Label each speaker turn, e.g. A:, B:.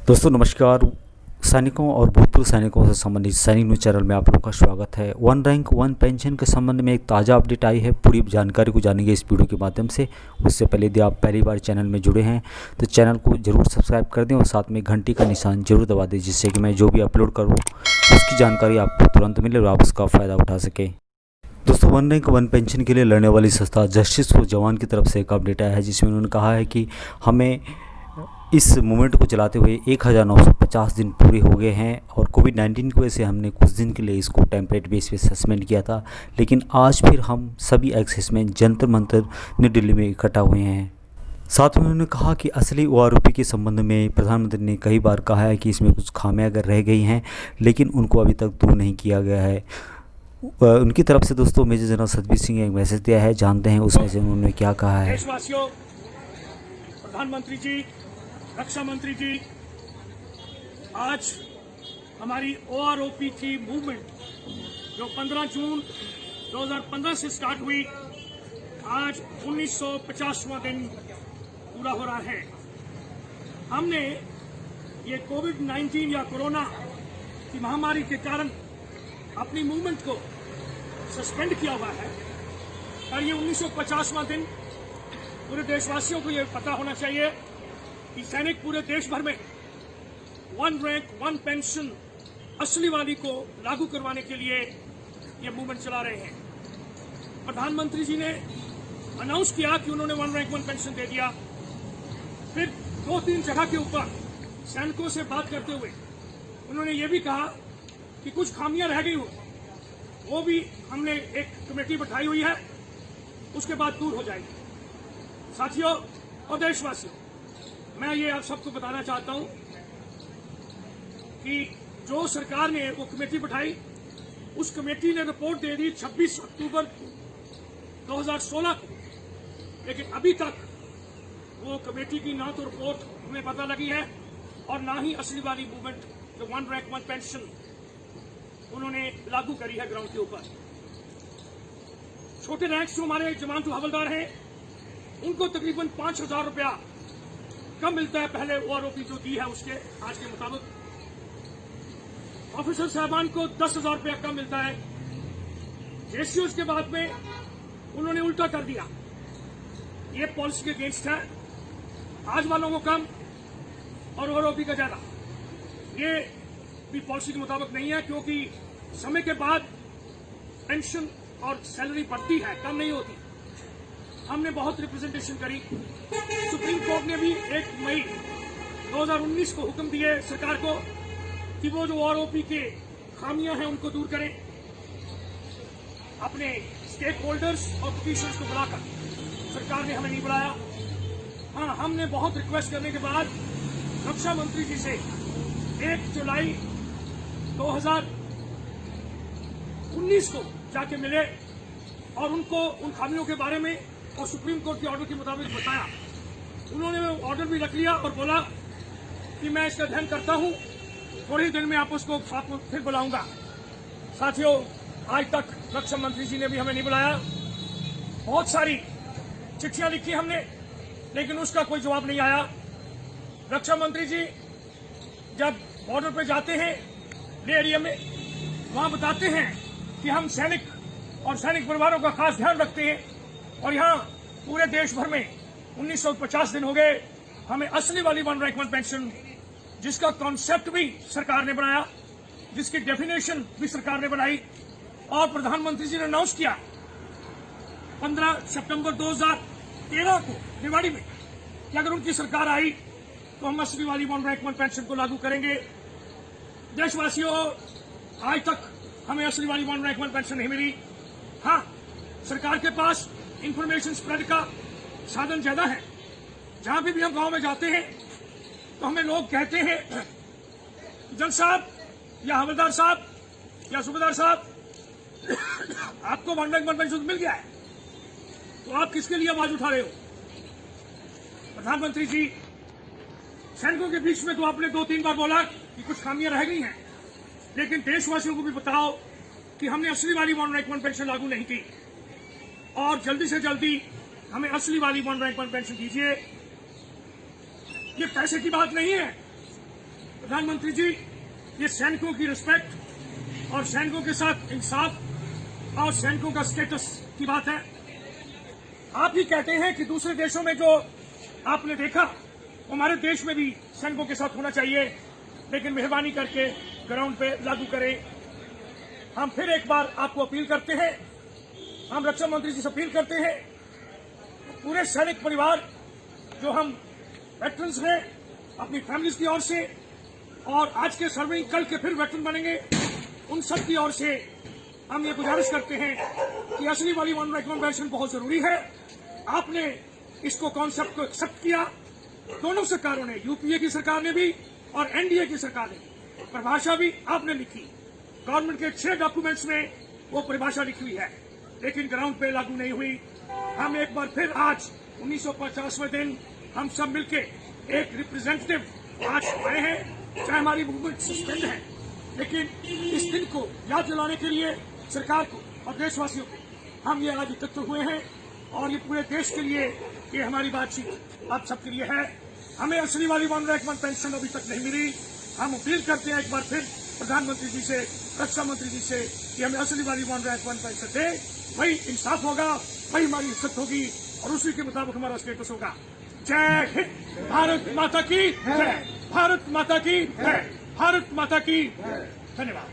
A: दोस्तों नमस्कार। सैनिकों और भूतपूर्व सैनिकों से संबंधित सैनिक न्यूज़ चैनल में आप लोगों का स्वागत है। वन रैंक वन पेंशन के संबंध में एक ताज़ा अपडेट आई है। पूरी जानकारी को जानेंगे इस वीडियो के माध्यम से। उससे पहले यदि आप पहली बार चैनल में जुड़े हैं तो चैनल को जरूर सब्सक्राइब कर दें और साथ में घंटी का निशान जरूर दबा दें, जिससे कि मैं जो भी अपलोड करूँ उसकी जानकारी आपको तुरंत मिले और आप उसका फ़ायदा उठा सकें। दोस्तों, वन रैंक वन पेंशन के लिए लड़ने वाली संस्था जस्टिस फॉर जवान की तरफ से एक अपडेट आया है, जिसमें उन्होंने कहा है कि हमें इस मूवमेंट को चलाते हुए 1950 दिन पूरे हो गए हैं और कोविड-19 की वजह से हमने कुछ दिन के लिए इसको टेम्परेरी बेस पे सस्पेंड किया था, लेकिन आज फिर हम सभी एक्सेसमैन जंतर मंतर नई दिल्ली में इकट्ठा हुए हैं। साथ में उन्होंने कहा कि असली ओआरओपी के संबंध में प्रधानमंत्री ने कई बार कहा है कि इसमें कुछ खामियां अगर रह गई हैं, लेकिन उनको अभी तक दूर नहीं किया गया है। उनकी तरफ से दोस्तों मेजर जनरल सतबीर सिंह ने एक मैसेज दिया है, जानते हैं उसमें से उन्होंने क्या कहा है।
B: देशवासियों, प्रधानमंत्री जी, रक्षा मंत्री जी, आज हमारी ओआरओपी की मूवमेंट जो 15 जून 2015 से स्टार्ट हुई, आज 1950वां दिन पूरा हो रहा है। हमने ये कोविड-19 या कोरोना की महामारी के कारण अपनी मूवमेंट को सस्पेंड किया हुआ है और ये 1950वां दिन पूरे देशवासियों को ये पता होना चाहिए कि सैनिक पूरे देश भर में वन रैंक वन पेंशन असली वाली को लागू करवाने के लिए ये मूवमेंट चला रहे हैं। प्रधानमंत्री जी ने अनाउंस किया कि उन्होंने वन रैंक वन पेंशन दे दिया। फिर 2-3 जगह के ऊपर सैनिकों से बात करते हुए उन्होंने ये भी कहा कि कुछ खामियां रह गई हो, वो भी हमने एक कमेटी बैठाई हुई है, उसके बाद दूर हो जाएगी। साथियों और देशवासियों, मैं ये आप सबको बताना चाहता हूं कि जो सरकार ने वो कमेटी बैठाई, उस कमेटी ने रिपोर्ट दे दी 26 अक्टूबर 2016 को, लेकिन अभी तक वो कमेटी की ना तो रिपोर्ट हमें पता लगी है और ना ही असली वाली मूवमेंट जो वन रैंक वन पेंशन उन्होंने लागू करी है ग्राउंड के ऊपर। छोटे रैंक्स जो हमारे जवान जो हवलदार हैं, उनको तकरीबन 5,000 रुपया कम मिलता है पहले ओआरओपी जो दी है उसके आज के मुताबिक। ऑफिसर साहबान को 10,000 रुपया कम मिलता है। जेसीओज के बाद में उन्होंने उल्टा कर दिया, ये पॉलिसी के अगेंस्ट है। आज वालों को कम और ओआरओपी का ज्यादा, ये भी पॉलिसी के मुताबिक नहीं है, क्योंकि समय के बाद पेंशन और सैलरी बढ़ती है, कम नहीं होती। हमने बहुत रिप्रेजेंटेशन करी। सुप्रीम कोर्ट ने भी 1 मई 2019 को हुक्म दिए सरकार को कि वो जो ओआरओपी के खामियां हैं उनको दूर करें। अपने स्टेक होल्डर्स और पिटीशनर्स को बुलाकर सरकार ने हमें नहीं बुलाया। हाँ, हमने बहुत रिक्वेस्ट करने के बाद रक्षा मंत्री जी से 1 जुलाई 2019 को जाके मिले और उनको उन खामियों के बारे में और सुप्रीम कोर्ट के ऑर्डर के मुताबिक बताया। उन्होंने ऑर्डर भी रख लिया और बोला कि मैं इसका अध्ययन करता हूं, थोड़े ही दिन में आप उसको फिर बुलाऊंगा। साथियों, आज तक रक्षा मंत्री जी ने भी हमें नहीं बुलाया। बहुत सारी चिट्ठियां लिखी हमने, लेकिन उसका कोई जवाब नहीं आया। रक्षा मंत्री जी जब बॉर्डर पे जाते हैं ले एरिया में, वहां बताते हैं कि हम सैनिक और सैनिक परिवारों का खास ध्यान रखते हैं और यहाँ पूरे देश भर में 1950 दिन हो गए हमें असली वाली वन रैंक वन पेंशन, जिसका कॉन्सेप्ट भी सरकार ने बनाया, जिसकी डेफिनेशन भी सरकार ने बनाई और प्रधानमंत्री जी ने अनाउंस किया 15 सितंबर 2013 को रेवाड़ी में कि अगर उनकी सरकार आई तो हम असली वाली वन रैंक वन पेंशन को लागू करेंगे। देशवासियों, आज तक हमें असली वाली वन रैंक वन पेंशन नहीं मिली। हाँ, सरकार के पास इंफॉर्मेशन स्प्रेड का साधन ज्यादा है। जहां भी हम गांव में जाते हैं तो हमें लोग कहते हैं, जज साहब या हवलदार साहब या सूबेदार साहब, आपको वन रैंक वन पेंशन मिल गया है, तो आप किसके लिए आवाज उठा रहे हो? प्रधानमंत्री जी, सैनिकों के बीच में तो आपने 2-3 बार बोला कि कुछ खामियां रह गई हैं, लेकिन देशवासियों को भी बताओ कि हमने असली वाली वन रैंक वन पेंशन लागू नहीं की और जल्दी से जल्दी हमें असली वाली वन रैंक वन पेंशन दीजिए। ये पैसे की बात नहीं है, प्रधानमंत्री जी, ये सैनिकों की रिस्पेक्ट और सैनिकों के साथ इंसाफ और सैनिकों का स्टेटस की बात है। आप ही कहते हैं कि दूसरे देशों में जो आपने देखा हमारे देश में भी सैनिकों के साथ होना चाहिए, लेकिन मेहरबानी करके ग्राउंड पे लागू करें। हम फिर एक बार आपको अपील करते हैं, हम रक्षा मंत्री जी से अपील करते हैं, पूरे सैनिक परिवार जो हम वेटरन्स हैं अपनी फैमिलीज की ओर से और आज के सर्विंग कल के फिर वेटरन बनेंगे, उन सब की ओर से हम ये गुजारिश करते हैं कि असली वाली वन रैंक वन पेंशन बहुत जरूरी है। आपने इसको कॉन्सेप्ट को एक्सेप्ट किया, दोनों सरकारों ने, यूपीए की सरकार ने भी और एनडीए की सरकार ने, परिभाषा भी आपने लिखी, गवर्नमेंट के 6 डॉक्यूमेंट्स में वो परिभाषा लिखी हुई है, लेकिन ग्राउंड पे लागू नहीं हुई। हम एक बार फिर आज 1950वें दिन हम सब मिलके एक रिप्रेजेंटेटिव आज आए हैं, चाहे हमारी मूवमेंट सस्पेंड है, लेकिन इस दिन को याद दिलाने के लिए सरकार को और देशवासियों को हम ये आज एकत्र हुए हैं और ये पूरे देश के लिए ये हमारी बातचीत आप सबके लिए है। हमें असली वाली वन रैंक वन पेंशन अभी तक नहीं मिली। हम अपील करते हैं एक बार फिर प्रधानमंत्री जी से, रक्षा मंत्री जी से कि हमें असली वाली वन रैंक वन पेंशन दे, वही इंसाफ होगा, वही हमारी इज्जत होगी और उसी के मुताबिक हमारा स्टेटस होगा। जय हिंद, भारत माता की जय, भारत माता की जय, भारत माता की धन्यवाद।